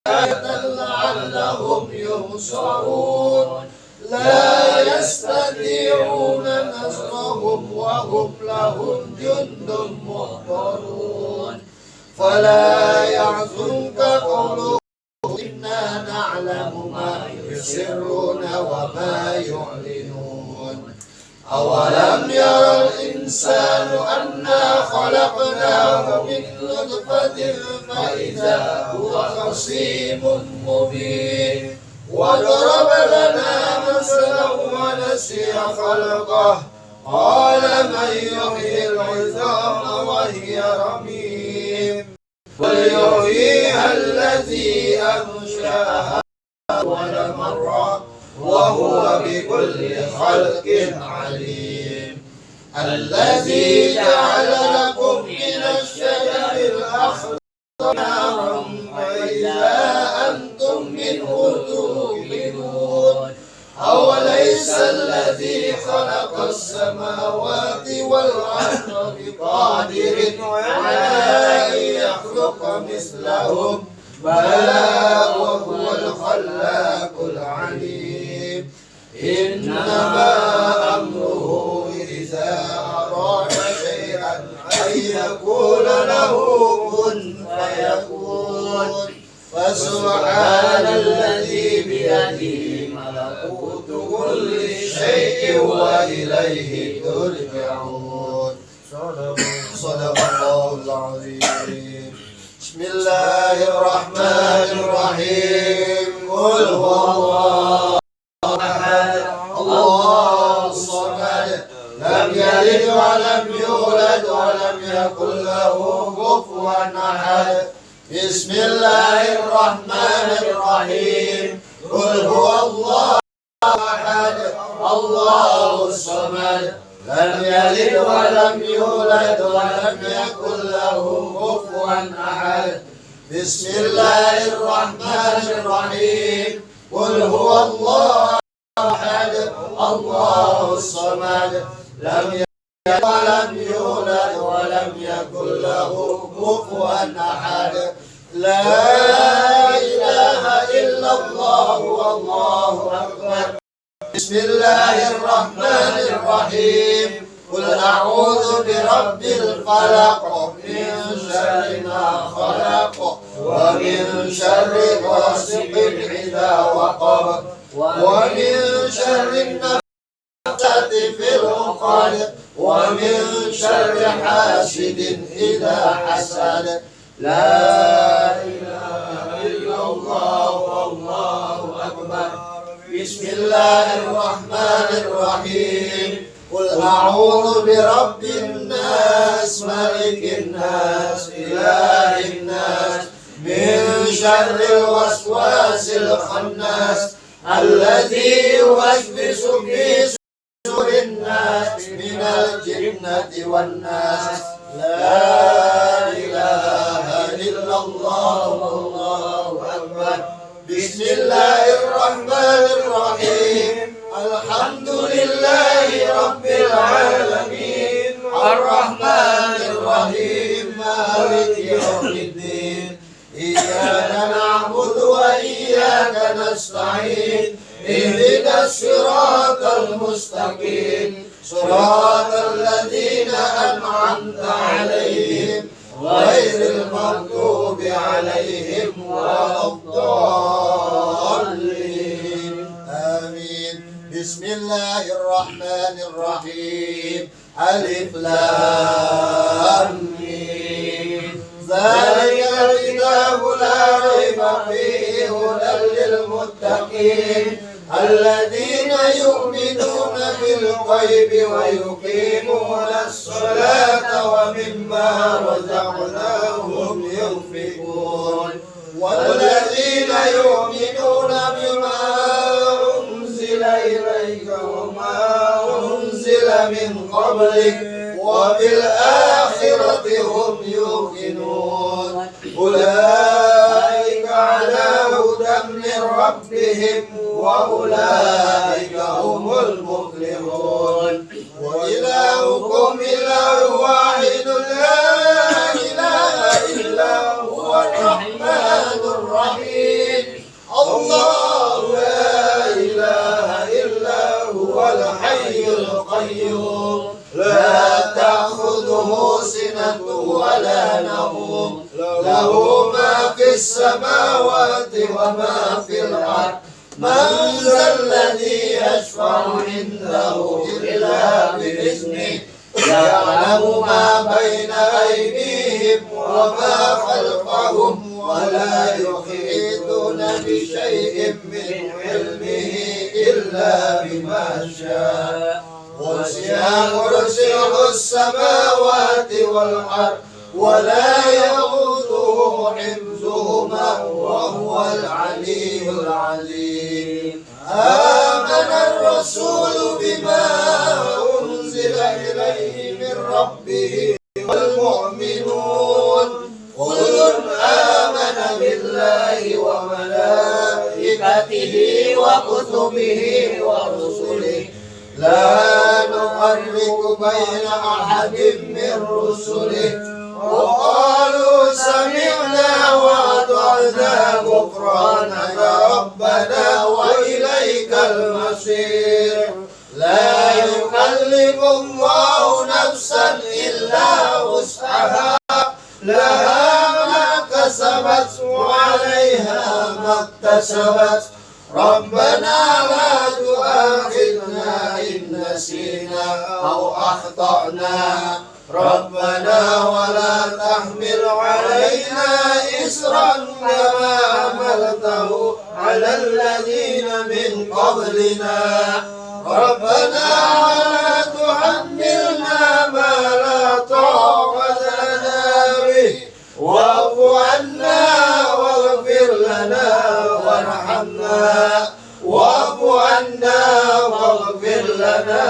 آلهة لعلهم ينصرون لا يستطيعون نصرهم وهم لهم جند محضرون فلا يحزنك قولهم إنا نعلم ما يسرون وما يعلنون أولم يرى الإنسان أنا خلقناه من نطفة فإذا هو خصيم مبين وضرب لنا مثلا ونسي خلقه قال من يحيي العظام وهي رميم قل يحييها الذي أنشأها أول مرة وهو بكل خلق عليم الذي جعل لكم من الشجر الأخضر نارا فإذا أنتم منه توقدون أوليس الذي خلق السماوات والأرض بقادر على أن يخلق مثلهم بلى وهو الخلاق العليم إنما أمره إذا أراد شيئا أن يقول له كن فيكون فسبحان الذي بيده ملكوت كل شيء وإليه ترجعون صدق الله العظيم بسم الله الرحمن الرحيم قل هو الله أحد الله الصمد لم يلد ولم يولد ولم يكن له كفوا أحد بسم الله الرحمن الرحيم قل هو الله أحد الله الصمد لم يلد ولم يولد ولم يكن له كفوا أحد بسم الله الرحمن الرحيم قل هو الله أحد الله الصمد لم يلد ولم يولد ولم يكن له كفوا أحد لا إله إلا الله والله أكبر بسم الله الرحمن الرحيم قل أعوذ برب الفلق من شر ما خلق ومن شر غاسق إذا وقب ومن شر النفاثات في العقد ومن شر حاسد إذا حسد لا إله إلا الله والله أكبر بسم الله الرحمن الرحيم قل أعوذ برب الناس ملك الناس إله الناس من شر الوسواس الخناس الذي يوسوس في صدور الناس من الجنة والناس لا إله إلا الله والله أكبر بسم الله الرحمن الرحيم الحمد لله رب العالمين الرحمن الرحيم مالك يوم الدين إياك نعبد وإياك نستعين اهدنا الصراط المستقيم صراط الذين أنعمت عليهم غير المغضوب عليهم ولا الضالين آمين بسم الله الرحمن الرحيم ألف لام ميم ذلك الكتاب لا ريب فيه هدى للمتقين الذين يؤمنون بالغيب ويقيمون الصلاة ومما رزقناهم ينفقون والذين يؤمنون بما أنزل إليك وما أنزل من قبلك وبالآخرة هم يوقنون أولئك على هدى من ربهم وأولئك هم المفلحون وإلهكم إله واحد لا إله إلا هو الرحمن الرحيم الله لا إله إلا هو الحي القيوم لا تأخذه سنة ولا نوم له ما في السماوات وما في الأرض من ذا الذي يشفع عنده إلا بإذنه يعلم ما بين أيديهم وما خلفهم ولا يحيطون بشيء من علمه إلا بما شاء وسع كرسيه السماوات والأرض ولا يؤوده حفظهما وهو العلي العظيم آمن الرسول بما أنزل إليه من ربه والمؤمنون كل آمن بالله وملائكته وكتبه ورسله لا نفرق بين أحد من رسله وقالوا سمعنا وأطعنا غفرانك ربنا وإليك المصير لا يكلف الله نفسا إلا وسعها لها ما كسبت وعليها ما اكتسبت ربنا لا تؤاخذنا إن نسينا أو أخطأنا ربنا ولا تحمل علينا إصرا كما حملته على الذين من قبلنا ربنا ولا تحملنا ما لا طاقة لنا به واعف عنا واغفر لنا وارحمنا واعف عنا واغفر لنا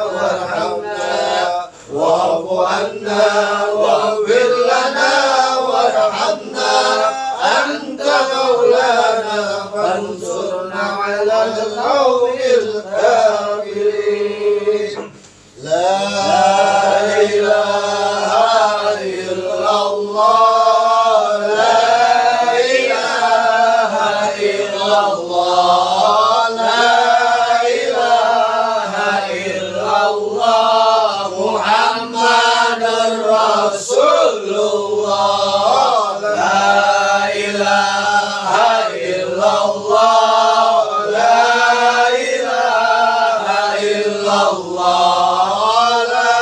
وارحمنا واعف عنا واغفر لنا وارحمنا أنت مولانا فانصرنا على القوم الكافرين لا إله إلا الله لا إله إلا الله لا إله إلا الله محمد رسول الله لا إله إلا الله لا إله إلا الله لا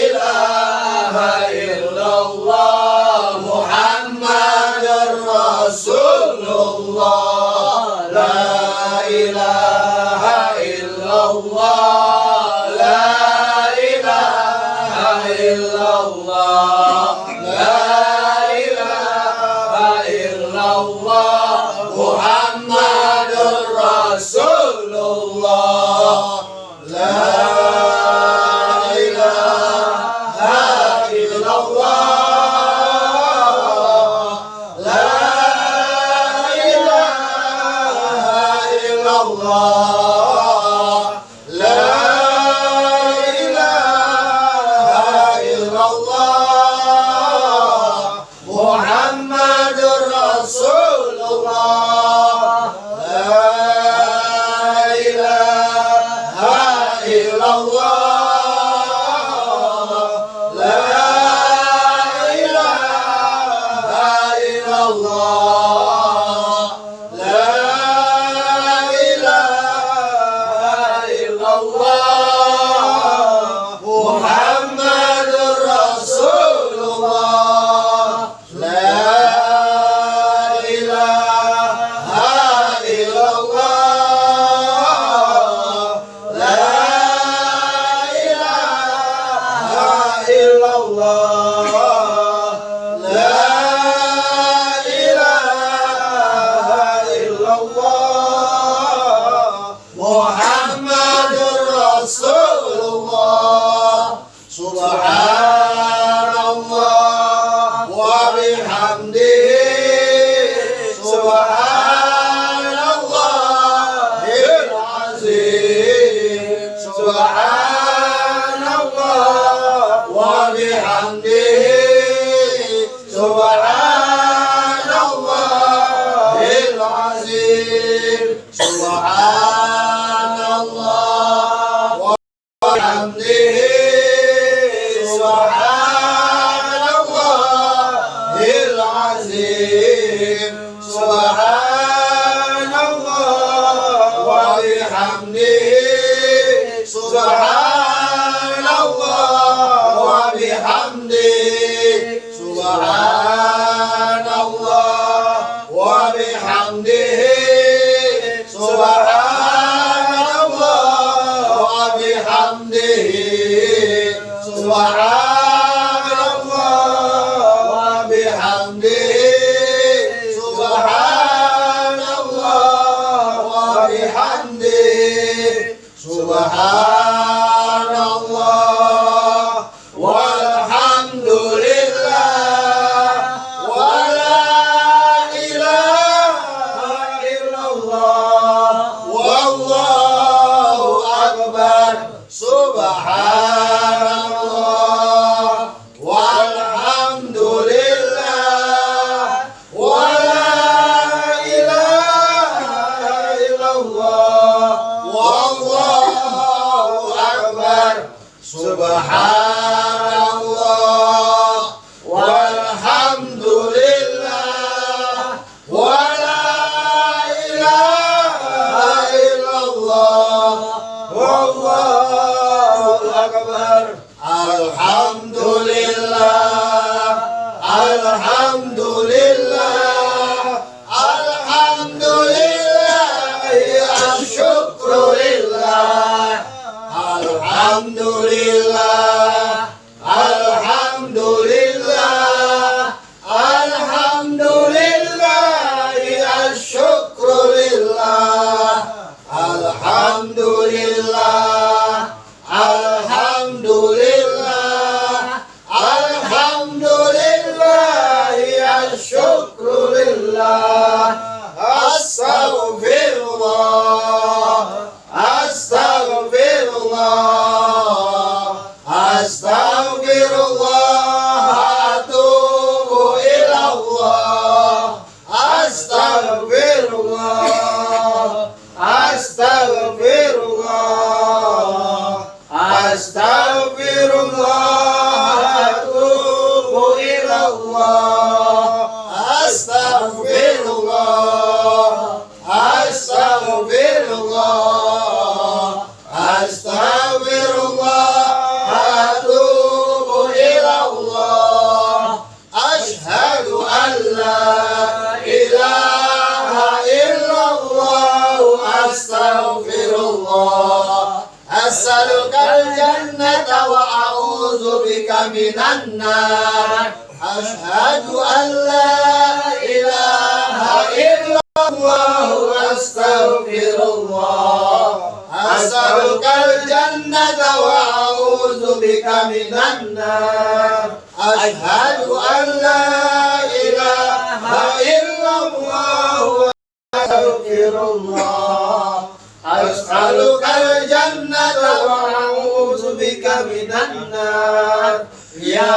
إله إلا الله محمد رسول الله لا إله إلا الله لا إله إلا الله لا illallah, la ilaha illallah, Muhammadur Rasulullah. Subhanallah wa bihamdihi, subhanallahil azim, subhanallah wa bihamdihi, subhanallahil azim, subhanallah wa bihamdihi, subhanallahil azim, subhanallah wa bihamdihi, subhanallah wa bihamdihi, subhanallah wa bihamdihi, subhanallah wa bihamdihi, subhanallah wa bihamdihi, subhanallah wa bihamdihi, subhanallah walhamdulillah wa la ilaha illallah wallahu akbar, subhanallah walhamdulillah wa la ilaha illallah wallahu akbar, subhanallah walhamdulillah wa la ilaha illallah wallahu akbar. Alhamdulillah, alhamdulillah, alhamdulillah, syukrulillah, alhamdulillah, alhamdulillah, alhamdulillah, syukrulillah, alhamdulillah, alhamdulillah, alhamdulillah, syukrulillah, astaghfirullah, astaghfirullah, astaghfirullah, atubu ilallah, astaghfirullah, astaghfirullah, astaghfirullah, atubu ilallah, astaghfirullah, astaghfirullah, astaghfirullah, atubu ilallah, ashhadu an la ilaha illallah, astaghfirullah, as'alukal jannata wa a'udzu bika minan nar, ashhadu an la ilaha illallah, astaghfirullah, as'alukal jannata wa a'udzu bika minan nar, ashhadu an la ilaha illallah, astaghfirullah, as'alukal jannata wa a'udzu bika minan nar, ya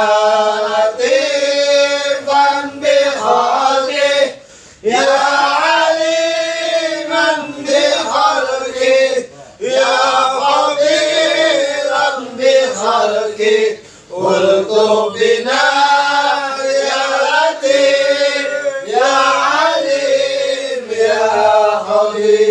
latifan bi khalqi, ya aliman bi khalqi, ya khabiran bi khalqi, ultuf bina ya latif, ya alim, ya khabir.